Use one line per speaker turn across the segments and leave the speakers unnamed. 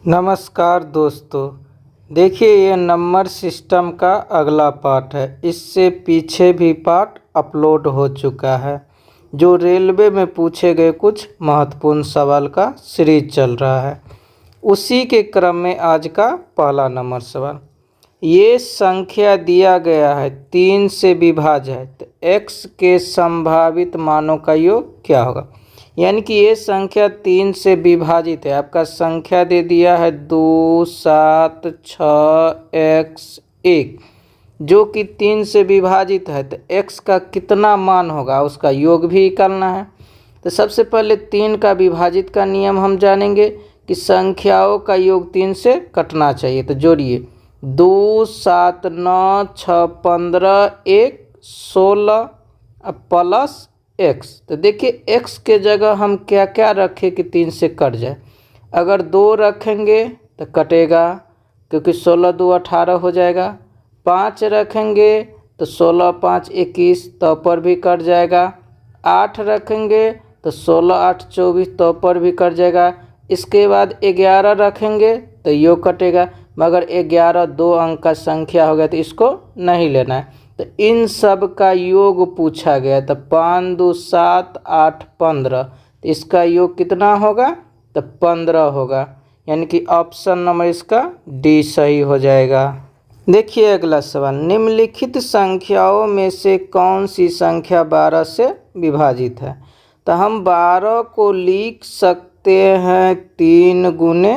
नमस्कार दोस्तों। देखिए, ये नंबर सिस्टम का अगला पार्ट है। इससे पीछे भी पार्ट अपलोड हो चुका है, जो रेलवे में पूछे गए कुछ महत्वपूर्ण सवाल का सीरीज चल रहा है। उसी के क्रम में आज का पहला नंबर सवाल, ये संख्या दिया गया है 3 से विभाज्य है, तो x के संभावित मानों का योग क्या होगा। यानी कि ये संख्या 3 से विभाजित है। आपका संख्या दे दिया है 2, 7, 6, x 1, जो कि 3 से विभाजित है, तो x का कितना मान होगा उसका योग भी निकालना है। तो सबसे पहले 3 का विभाजित का नियम हम जानेंगे कि संख्याओं का योग 3 से कटना चाहिए। तो जोड़िए 2, 7, 9, 6, 15, 1, 16 प्लस x। तो देखिए x के जगह हम क्या क्या रखें कि 3 से कट जाए। अगर 2 रखेंगे तो कटेगा, क्योंकि 16 2 18 हो जाएगा। 5 रखेंगे तो 16 5 21, तो पर भी कट जाएगा। 8 रखेंगे तो 16 8 24, तो पर भी कट जाएगा। इसके बाद 11 रखेंगे तो योग कटेगा, मगर 11 2 अंक का संख्या हो गया, तो इसको नहीं लेना है। तो इन सब का योग पूछा गया, तो 5 2 7 8 15, तो इसका योग कितना होगा, तो 15 होगा। यानी कि ऑप्शन नंबर इसका डी सही हो जाएगा। देखिए अगला सवाल, निम्नलिखित संख्याओं में से कौन सी संख्या 12 से विभाजित है। तो हम 12 को लिख सकते हैं 3 गुने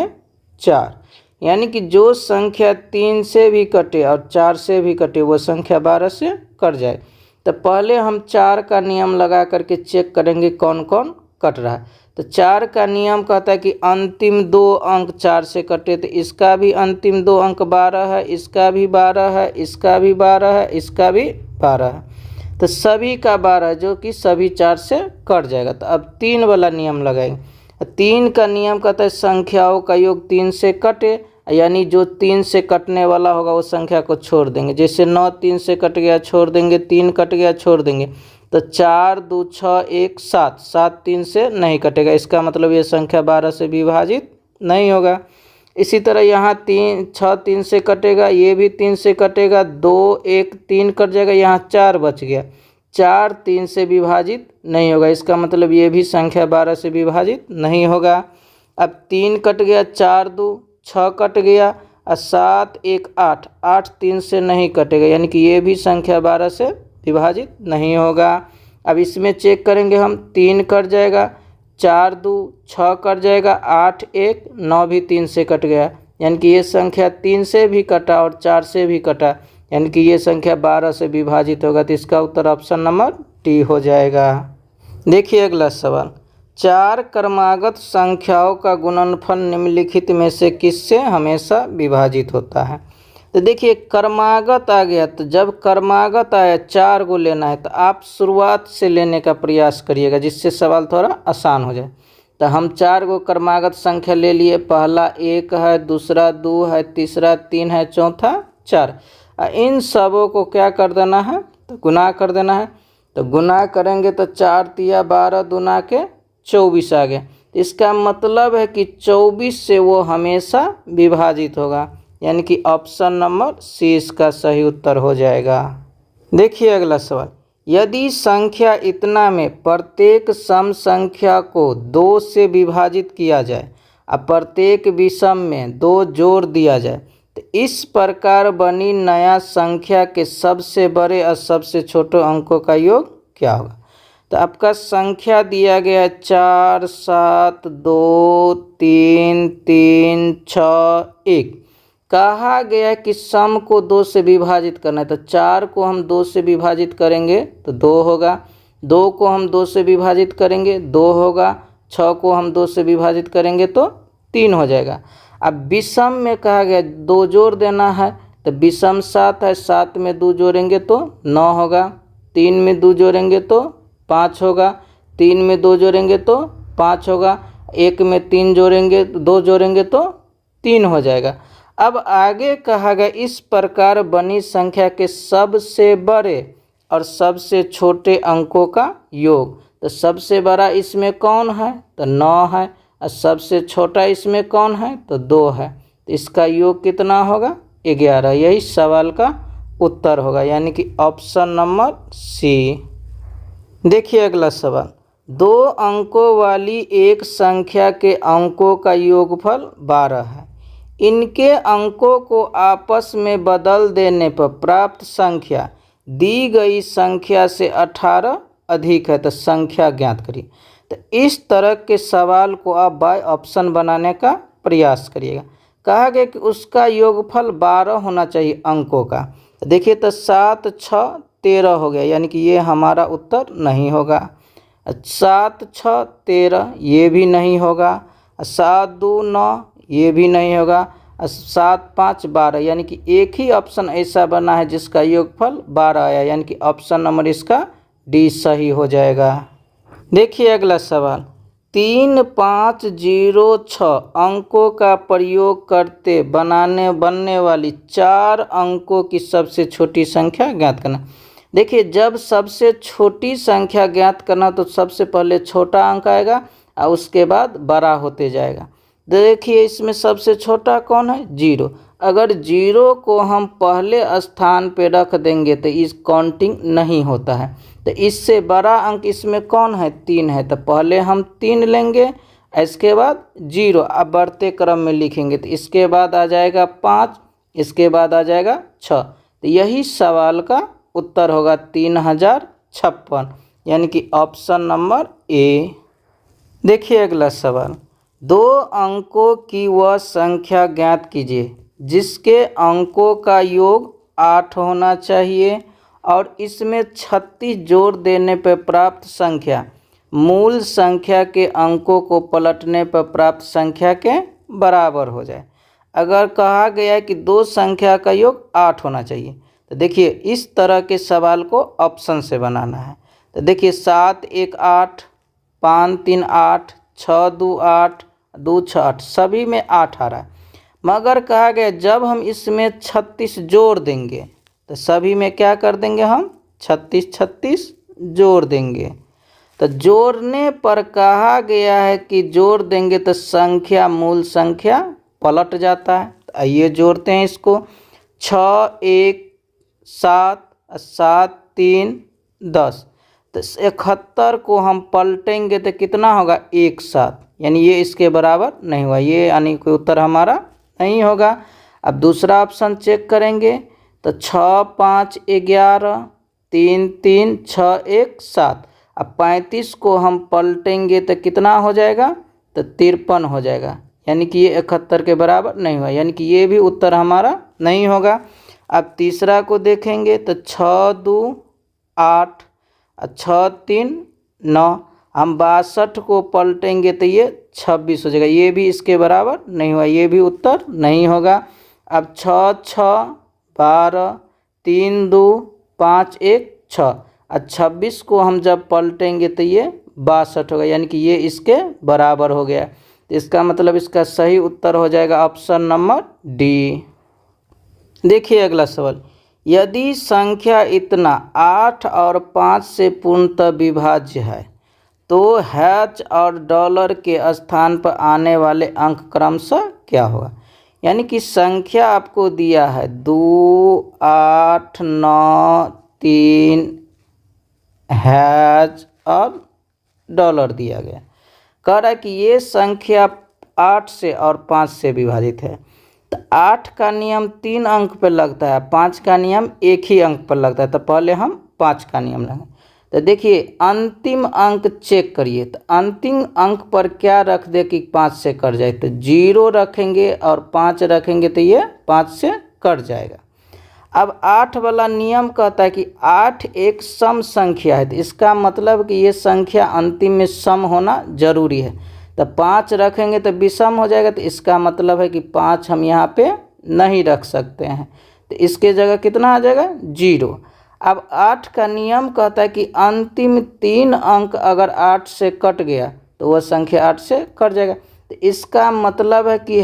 4, यानी कि जो संख्या 3 से भी कटे और 4 से भी कटे वो संख्या 12 से कट जाए। तो पहले हम 4 का नियम लगा करके चेक करेंगे कौन कौन कट रहा है। तो 4 का नियम कहता है कि अंतिम 2 अंक 4 से कटे, तो इसका भी अंतिम 2 अंक 12 है, इसका भी 12 है, इसका भी 12 है, इसका भी 12 है। तो सभी का 12 जो कि सभी 4 से कट जाएगा। तो अब 3 वाला नियम लगाएंगे। 3 का नियम कहता है संख्याओं का योग 3 से कटे, यानी जो 3 से कटने वाला होगा वो संख्या को छोड़ देंगे। जैसे 9 3 से कट गया छोड़ देंगे, 3 कट गया छोड़ देंगे। तो 4 2 6 1 7, 7 3 से नहीं कटेगा, इसका मतलब ये संख्या 12 से विभाजित नहीं होगा। इसी तरह यहाँ 6 3 से कटेगा, ये भी 3 से कटेगा, 2 1 3 कट जाएगा, यहाँ 4 बच गया, 4 3 से विभाजित नहीं होगा, इसका मतलब ये भी संख्या 12 से विभाजित नहीं होगा। अब 3 कट गया, 4 2 6 कट गया, और 7 1 8, 8 3 से नहीं कटेगा, यानी कि ये भी संख्या 12 से विभाजित नहीं होगा। अब इसमें चेक करेंगे हम, 3 कट जाएगा, 4 2 6 कट जाएगा, 8 1 9 भी 3 से कट गया, यानी कि ये संख्या 3 से भी कटा और 4 से भी कटा, यानी कि ये संख्या 12 से विभाजित होगा। तो इसका उत्तर ऑप्शन नंबर डी हो जाएगा। देखिए अगला सवाल, 4 क्रमागत संख्याओं का गुणनफल निम्नलिखित में से किससे हमेशा विभाजित होता है। तो देखिए क्रमागत आ गया, तो जब क्रमागत आया 4 को लेना है तो आप शुरुआत से लेने का प्रयास करिएगा, जिससे सवाल थोड़ा आसान हो जाए। तो हम 4 को क्रमागत संख्या ले लिए, पहला 1 है, दूसरा 2 है, तीसरा 3 है, चौथा 4। इन सबों को क्या कर देना है, तो गुना कर देना है। तो गुना करेंगे तो 4 तिया 12 दूना के 24 आ गया। इसका मतलब है कि 24 से वो हमेशा विभाजित होगा, यानी कि ऑप्शन नंबर सी इसका सही उत्तर हो जाएगा। देखिए अगला सवाल, यदि संख्या इतना में प्रत्येक सम संख्या को 2 से विभाजित किया जाए और प्रत्येक विषम में 2 जोड़ दिया जाए, तो इस प्रकार बनी नया संख्या के सबसे बड़े और सबसे छोटे अंकों का योग क्या होगा। तो आपका संख्या दिया गया 4 7 2 3 3 6 1, कहा गया कि सम को 2 से विभाजित करना है। तो 4 को हम 2 से विभाजित करेंगे तो 2 होगा, 2 को हम 2 से विभाजित करेंगे 2 होगा, 6 को हम 2 से विभाजित करेंगे तो 3 हो जाएगा। अब विषम में कहा गया 2 जोड़ देना है, तो विषम 7 है, 7 में 2 जोड़ेंगे तो 9 होगा, 3 में 2 जोड़ेंगे तो 5 होगा, 3 में 2 जोड़ेंगे तो 5 होगा, 1 में 3 जोड़ेंगे 2 जोड़ेंगे तो 3 हो जाएगा। अब आगे कहा गया इस प्रकार बनी संख्या के सबसे बड़े और सबसे छोटे अंकों का योग। तो सबसे बड़ा इसमें कौन है, तो 9 है, और सबसे छोटा इसमें कौन है तो 2 है, तो इसका योग कितना होगा 11। यही सवाल का उत्तर होगा, यानी कि ऑप्शन नंबर सी। देखिए अगला सवाल, 2 अंकों वाली एक संख्या के अंकों का योगफल 12 है। इनके अंकों को आपस में बदल देने पर प्राप्त संख्या दी गई संख्या से 18 अधिक है, तो संख्या ज्ञात करिए। तो इस तरह के सवाल को आप बाय ऑप्शन बनाने का प्रयास करिएगा। कहा गया कि उसका योगफल 12 होना चाहिए अंकों का। तो देखिए, तो 7 6 13 हो गया, यानी कि ये हमारा उत्तर नहीं होगा। 7 6 13 ये भी नहीं होगा। 7 2 9 ये भी नहीं होगा। 7 5 12, यानी कि एक ही ऑप्शन ऐसा बना है जिसका योगफल 12 आया, यानी कि ऑप्शन नंबर इसका डी सही हो जाएगा। देखिए अगला सवाल, 3 5 0 6 अंकों का प्रयोग करते बनने वाली 4 अंकों की सबसे छोटी संख्या ज्ञात करना। देखिए, जब सबसे छोटी संख्या ज्ञात करना तो सबसे पहले छोटा अंक आएगा और उसके बाद बड़ा होते जाएगा। देखिए, इसमें सबसे छोटा कौन है 0। अगर 0 को हम पहले स्थान पे रख देंगे तो इस काउंटिंग नहीं होता है। तो इससे बड़ा अंक इसमें कौन है 3 है, तो पहले हम 3 लेंगे, इसके बाद 0, अब बढ़ते क्रम में लिखेंगे तो इसके बाद आ जाएगा 5, इसके बाद आ जाएगा 6। तो यही सवाल का उत्तर होगा 3056, यानी कि ऑप्शन नंबर ए। देखिए अगला सवाल, 2 अंकों की वह संख्या ज्ञात कीजिए जिसके अंकों का योग 8 होना चाहिए और इसमें 36 जोड़ देने पर प्राप्त संख्या मूल संख्या के अंकों को पलटने पर प्राप्त संख्या के बराबर हो जाए। अगर कहा गया है कि 2 संख्या का योग 8 होना चाहिए, तो देखिए इस तरह के सवाल को ऑप्शन से बनाना है। तो देखिए, 7 1 8, 5 3 8, 6 2 8, 2 6 8, सभी में 8 आ रहा है। मगर कहा गया जब हम इसमें 36 जोड़ देंगे तो सभी में क्या कर देंगे हम 36 36 जोड़ देंगे। तो जोड़ने पर कहा गया है कि जोड़ देंगे तो संख्या मूल संख्या पलट जाता है। तो आइए जोड़ते हैं इसको, 6 1 7 7 3 10। तो 71 को हम पलटेंगे तो कितना होगा 1 7, यानी ये इसके बराबर नहीं हुआ, ये यानी कोई उत्तर हमारा नहीं होगा। अब दूसरा ऑप्शन चेक करेंगे तो 6 5 11, 3 3 6 1 7। अब 35 को हम पलटेंगे तो कितना हो जाएगा तो 53 हो जाएगा, यानी कि ये 71 के बराबर नहीं हुआ, यानी कि ये भी उत्तर हमारा नहीं होगा। अब तीसरा को देखेंगे तो 6 2 8, 6 3 9, हम 62 को पलटेंगे तो ये 26 हो जाएगा, ये भी इसके बराबर नहीं हुआ, ये भी उत्तर नहीं होगा। अब 6 6 12, 3 2 5 1 6, और 26 को हम जब पलटेंगे तो ये 62 होगा, यानी कि ये इसके बराबर हो गया। तो इसका मतलब इसका सही उत्तर हो जाएगा ऑप्शन नंबर डी। देखिए अगला सवाल, यदि संख्या इतना 8 और 5 से पूर्णतः विभाज्य है तो हैच और डॉलर के स्थान पर आने वाले अंक क्रमशः क्या होगा। यानी कि संख्या आपको दिया है 2 8 9 3 हैच और डॉलर दिया गया। कह रहा है कि ये संख्या 8 से और 5 से विभाजित है। तो 8 का नियम 3 अंक पर लगता है, 5 का नियम एक ही अंक पर लगता है, तो पहले हम 5 का नियम लेंगे। तो देखिए अंतिम अंक चेक करिए, तो अंतिम अंक पर क्या रख दे कि 5 से कट जाए, तो 0 रखेंगे और 5 रखेंगे तो ये 5 से कट जाएगा। अब 8 वाला नियम कहता है कि 8 एक सम संख्या है, तो इसका मतलब कि ये संख्या अंतिम में सम होना जरूरी है। तो 5 रखेंगे तो विषम हो जाएगा, तो इसका मतलब है कि 5 हम यहाँ पे नहीं रख सकते हैं, तो इसके जगह कितना आ जाएगा 0। अब 8 का नियम कहता है कि अंतिम 3 अंक अगर 8 से कट गया तो वह संख्या 8 से कट जाएगा। तो इसका मतलब है कि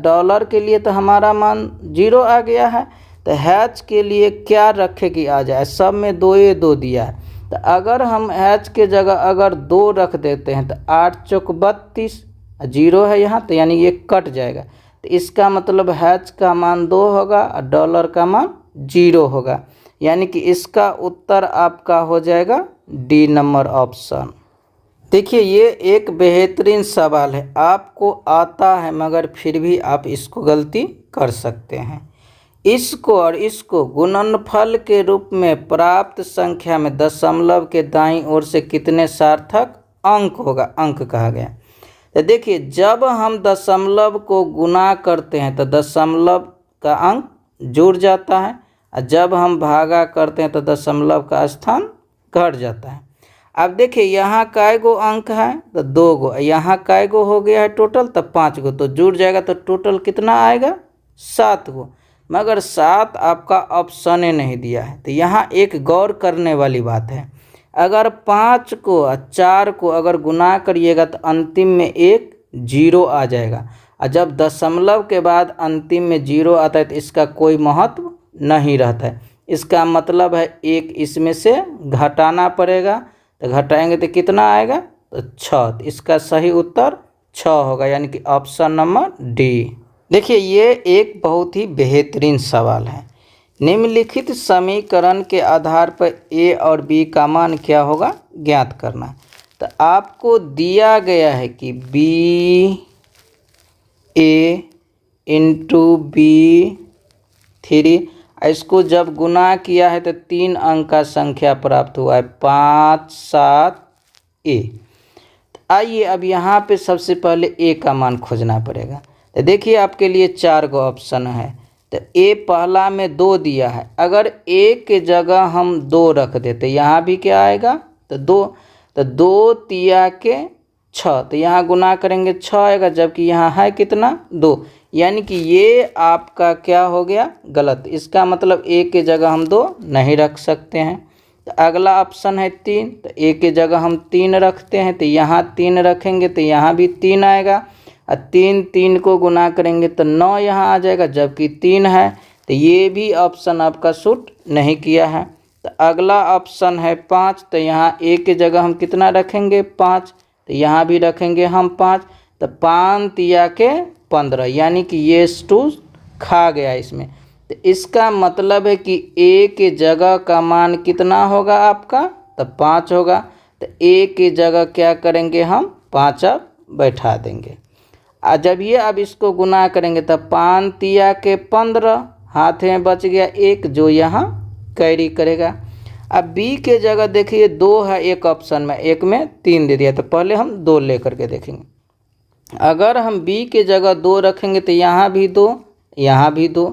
डॉलर के लिए तो हमारा मान 0 आ गया है, तो हैच के लिए क्या रखे कि आ जाए, सब में 2 2 दिया है। तो अगर हम हैच के जगह अगर 2 रख देते हैं तो 8 चौक 32, जीरो है यहाँ, तो यानी ये कट जाएगा। तो इसका मतलब हैच का मान 2 होगा और डॉलर का मान 0 होगा, यानी कि इसका उत्तर आपका हो जाएगा डी नंबर ऑप्शन। देखिए ये एक बेहतरीन सवाल है, आपको आता है मगर फिर भी आप इसको गलती कर सकते हैं। इसको और इसको गुणनफल के रूप में प्राप्त संख्या में दशमलव के दाईं ओर से कितने सार्थक अंक होगा, अंक कहा गया। तो देखिए जब हम दशमलव को गुना करते हैं तो दशमलव का अंक जुड़ जाता है, और जब हम भागा करते हैं तो दशमलव का स्थान घट जाता है। अब देखिए यहाँ कै गो अंक है, तो 2 गो, यहाँ कै गो हो गया है टोटल, तो 5 गो, तो जुड़ जाएगा, तो टोटल कितना आएगा 7 गो। मगर 7 आपका ऑप्शन नहीं दिया है। तो यहाँ एक गौर करने वाली बात है, अगर 5 को और 4 को अगर गुना करिएगा तो अंतिम में एक 0 आ जाएगा, और जब दशमलव के बाद अंतिम में 0 आता है तो इसका कोई महत्व नहीं रहता है। इसका मतलब है एक इसमें से घटाना पड़ेगा, तो घटाएंगे तो कितना आएगा, तो 6। तो इसका सही उत्तर 6 होगा, यानी कि ऑप्शन नंबर डी। देखिए ये एक बहुत ही बेहतरीन सवाल है। निम्नलिखित समीकरण के आधार पर ए और बी का मान क्या होगा ज्ञात करना। तो आपको दिया गया है कि बी ए इंटू बी 3, इसको जब गुना किया है तो 3 अंक का संख्या प्राप्त हुआ है 5 7 ए। आइए अब यहाँ पे सबसे पहले ए का मान खोजना पड़ेगा। तो देखिए आपके लिए 4 गो ऑप्शन है, तो ए पहला में 2 दिया है, अगर ए के जगह हम 2 रख देते यहाँ भी क्या आएगा, तो 2, तो 2 तिया के 6, तो यहाँ गुना करेंगे 6 आएगा, जबकि यहाँ है कितना 2, यानी कि ये आपका क्या हो गया गलत। इसका मतलब ए के जगह हम 2 नहीं रख सकते हैं। तो अगला ऑप्शन है 3, तो ए के जगह हम 3 रखते हैं, तो यहाँ 3 रखेंगे तो यहाँ भी 3 आएगा, और 3 को गुना करेंगे तो 9 यहाँ आ जाएगा, जबकि 3 है, तो ये भी ऑप्शन आपका सूट नहीं किया है। तो अगला ऑप्शन है 5, तो यहाँ ए के जगह हम कितना रखेंगे 5, तो यहाँ भी रखेंगे हम 5, तो 5 तिया के 15, यानी कि ये 2 खा गया इसमें। तो इसका मतलब है कि ए के जगह का मान कितना होगा आपका, तो 5 होगा। तो ए के जगह क्या करेंगे हम 5 अब बैठा देंगे, और जब ये अब इसको गुना करेंगे तो 5 तिया के 15, हाथ में बच गया 1 जो यहाँ कैरी करेगा। अब बी के जगह देखिए 2 है एक ऑप्शन में, एक में 3 दे दिया, तो पहले हम 2 लेकर के देखेंगे। अगर हम बी के जगह 2 रखेंगे तो यहाँ भी 2, यहाँ भी 2,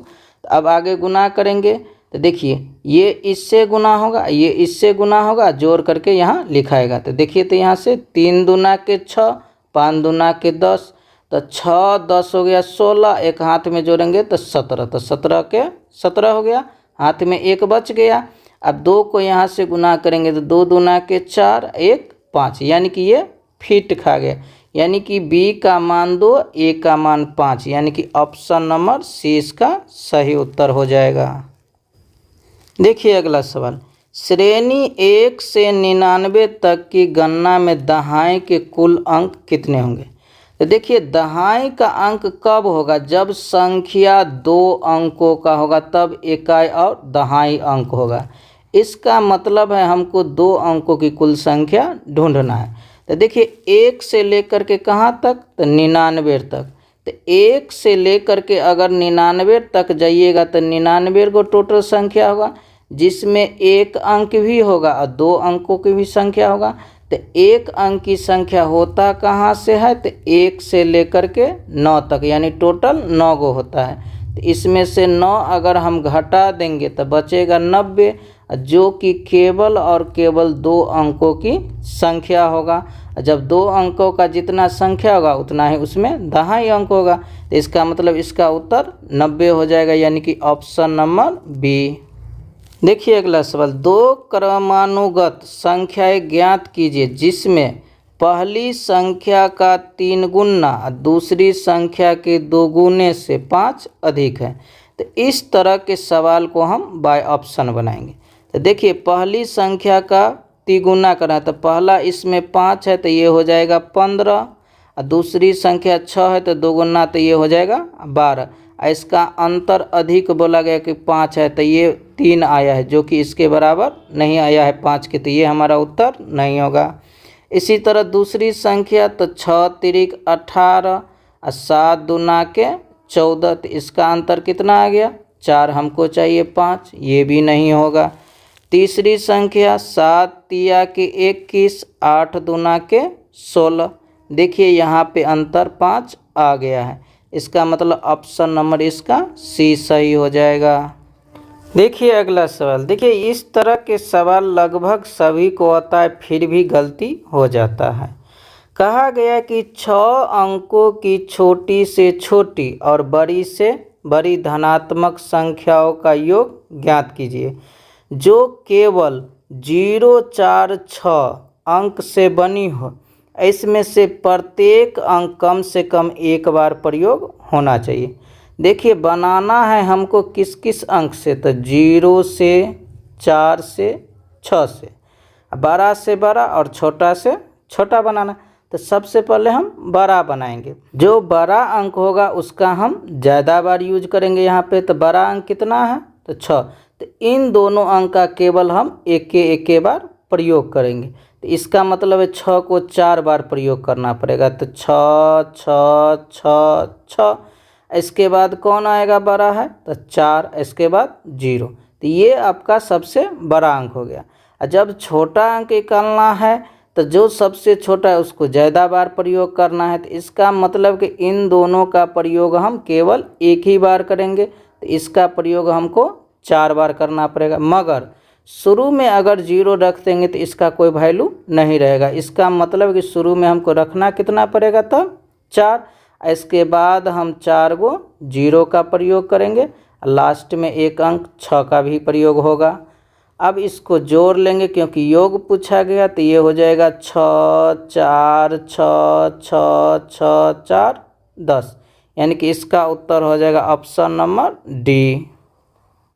तो अब आगे गुना करेंगे तो देखिए ये इससे गुना होगा, ये इससे गुना होगा, जोड़ करके यहाँ लिखाएगा। तो देखिए तो यहाँ से 3 दूना के 6, 5 दूना के 10, तो 6 10 हो गया 16, एक हाथ में जोड़ेंगे तो 17, तो 17 के 17 हो गया, हाथ में 1 बच गया। अब 2 को यहाँ से गुना करेंगे तो 2 दूना के 4, 1 5, यानी कि ये फिट खा गया, यानी कि बी का मान 2, ए का मान 5, यानी कि ऑप्शन नंबर सी इसका सही उत्तर हो जाएगा। देखिए अगला सवाल, श्रेणी 1 से 99 तक की गणना में दहाई के कुल अंक कितने होंगे। तो देखिए दहाई का अंक कब होगा, जब संख्या 2 अंकों का होगा तब इकाई और दहाई अंक होगा। इसका मतलब है हमको 2 अंकों की कुल संख्या ढूंढना है। तो देखिए 1 से लेकर के कहाँ तक, तो 99 तक। तो 1 से लेकर के अगर 99 तक जाइएगा तो 99 को टोटल संख्या होगा, जिसमें 1 अंक भी होगा और 2 अंकों की भी संख्या होगा। तो 1 अंक की संख्या होता कहाँ से है, तो 1 से लेकर के 9 तक, यानी टोटल 9 गो होता है। तो इसमें से 9 अगर हम घटा देंगे तो बचेगा 90, जो कि केवल और केवल 2 अंकों की संख्या होगा। जब 2 अंकों का जितना संख्या होगा उतना ही उसमें दहाई अंक होगा, तो इसका मतलब इसका उत्तर 90 हो जाएगा, यानी कि ऑप्शन नंबर बी। देखिए अगला सवाल, 2 क्रमानुगत संख्याएं ज्ञात कीजिए जिसमें पहली संख्या का 3 गुना और दूसरी संख्या के 2 गुने से 5 अधिक है। तो इस तरह के सवाल को हम बाय ऑप्शन बनाएंगे। तो देखिए पहली संख्या का तिगुना करना है, तो पहला इसमें 5 है तो ये हो जाएगा 15, और दूसरी संख्या 6 है तो 2 गुना तो ये हो जाएगा 12। इसका अंतर अधिक बोला गया कि 5 है तो ये 3 आया है, जो कि इसके बराबर नहीं आया है 5 के, तो ये हमारा उत्तर नहीं होगा। इसी तरह दूसरी संख्या तो 6 तिरिक 18 और 7 दूना के 14, तो इसका अंतर कितना आ गया 4, हमको चाहिए 5, ये भी नहीं होगा। तीसरी संख्या 7 तिया के 21 8 दूना के 16, देखिए यहाँ पे अंतर 5 आ गया है, इसका मतलब ऑप्शन नंबर इसका सी सही हो जाएगा। देखिए अगला सवाल, देखिए इस तरह के सवाल लगभग सभी को आता है, फिर भी गलती हो जाता है। कहा गया कि 6 अंकों की छोटी से छोटी और बड़ी से बड़ी धनात्मक संख्याओं का योग ज्ञात कीजिए जो केवल 0 4 6 अंक से बनी हो। इसमें से प्रत्येक अंक कम से कम एक बार प्रयोग होना चाहिए। देखिए बनाना है हमको किस किस अंक से, तो 0 से 4 से 6 से, बड़ा से बड़ा और छोटा से छोटा बनाना। तो सबसे पहले हम बड़ा बनाएंगे, जो बड़ा अंक होगा उसका हम ज़्यादा बार यूज करेंगे यहाँ पे। तो बड़ा अंक कितना है तो 6, तो इन दोनों अंक का केवल हम एक बार प्रयोग करेंगे। तो इसका मतलब है 6 को 4 बार प्रयोग करना पड़ेगा, तो 6 6 6 6। इसके बाद कौन आएगा बड़ा है तो 4, इसके बाद 0, तो ये आपका सबसे बड़ा अंक हो गया। और जब छोटा अंक निकालना है तो जो सबसे छोटा है उसको ज़्यादा बार प्रयोग करना है। तो इसका मतलब कि इन दोनों का प्रयोग हम केवल एक ही बार करेंगे, तो इसका प्रयोग हमको 4 बार करना पड़ेगा। मगर शुरू में अगर 0 रख देंगे तो इसका कोई वैल्यू नहीं रहेगा। इसका मतलब कि शुरू में हमको रखना कितना पड़ेगा तब 4, इसके बाद हम 4 गो 0 का प्रयोग करेंगे, लास्ट में एक अंक 6 का भी प्रयोग होगा। अब इसको जोड़ लेंगे क्योंकि योग पूछा गया, तो ये हो जाएगा 6 4 6 6 6 4 10, यानी कि इसका उत्तर हो जाएगा ऑप्शन नंबर डी।